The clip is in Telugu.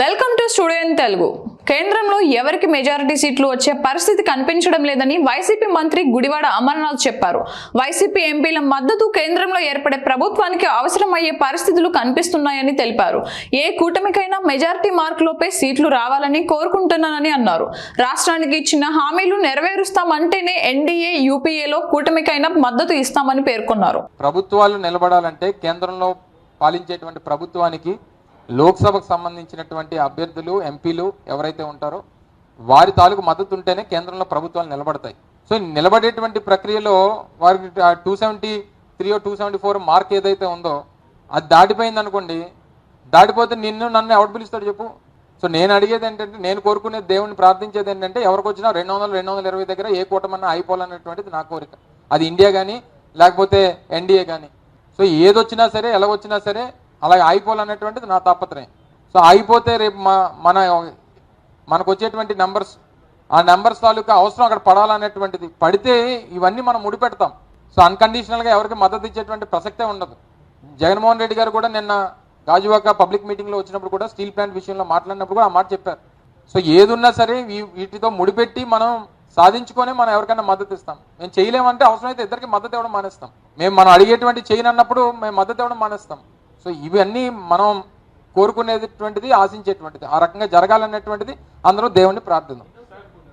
Welcome to studio in Telugu. కేంద్రంలో ఎవరికి మెజారిటీ సీట్లు వచ్చే పరిస్థితి కనిపించడం లేదని వైసీపీ మంత్రి గుడివాడ అమర్నాథ్ చెప్పారు. వైసీపీ ఎంపీల మద్దతు కేంద్రంలో ఏర్పడే ప్రభుత్వానికి అవసరమయ్యే పరిస్థితులు కనిపిస్తున్నాయని తెలిపారు. ఏ కూటమికైనా మెజారిటీ మార్కులోపే సీట్లు రావాలని కోరుకుంటున్నానని అన్నారు. రాష్ట్రానికి ఇచ్చిన హామీలు నెరవేరుస్తామంటేనే ఎన్డీఏ యూపీఏలో కూటమికైనా మద్దతు ఇస్తామని పేర్కొన్నారు. ప్రభుత్వాలు నిలబడాలంటే కేంద్రంలో పాలించేటువంటి ప్రభుత్వానికి లోక్సభకు సంబంధించినటువంటి అభ్యర్థులు ఎంపీలు ఎవరైతే ఉంటారో వారి తాలూకు మద్దతు ఉంటేనే కేంద్రంలో ప్రభుత్వాలు నిలబడతాయి. సో నిలబడేటువంటి ప్రక్రియలో వారికి 273 274 మార్క్ ఏదైతే ఉందో అది దాటిపోయింది అనుకోండి, దాటిపోతే నన్ను ఎవడు పిలుస్తాడు చెప్పు. సో నేను అడిగేది ఏంటంటే, నేను కోరుకునేది, దేవుని ప్రార్థించేది ఏంటంటే, ఎవరికి వచ్చినా 200 220 దగ్గర ఏ కూటమన్నా అయిపోవాలనేటువంటిది నా కోరిక. అది ఇండియా కానీ లేకపోతే ఎన్డీఏ కానీ. సో ఏదొచ్చినా సరే ఎలాగొచ్చినా సరే అలాగే అయిపోవాలనేటువంటిది నా తాపత్రయం. సో అయిపోతే రేపు మనకు వచ్చేటువంటి నెంబర్స్, ఆ నెంబర్స్ తాలూకా అవసరం అక్కడ పడాలనేటువంటిది పడితే ఇవన్నీ మనం ముడిపెడతాం. సో అన్కండిషనల్గా ఎవరికి మద్దతు ఇచ్చేటువంటి ప్రసక్తే ఉండదు. జగన్మోహన్ రెడ్డి గారు కూడా నిన్న గాజువాక పబ్లిక్ మీటింగ్లో వచ్చినప్పుడు కూడా స్టీల్ ప్లాంట్ విషయంలో మాట్లాడినప్పుడు కూడా ఆ మాట చెప్పారు. సో ఏదున్నా సరే వీటితో ముడిపెట్టి మనం సాధించుకొని మనం ఎవరికైనా మద్దతు ఇస్తాం. మేము చేయలేమంటే అవసరమైతే ఇద్దరికి మద్దతు ఇవ్వడం మానేస్తాం. మనం అడిగేటువంటి చేయనన్నప్పుడు మేము మద్దతు ఇవ్వడం మానేస్తాం. సో ఇవన్నీ మనం కోరుకునేటువంటిది, ఆశించేటువంటిది, ఆ రకంగా జరగాలనేటువంటిది అందరూ దేవుణ్ణి ప్రార్థిద్దాం.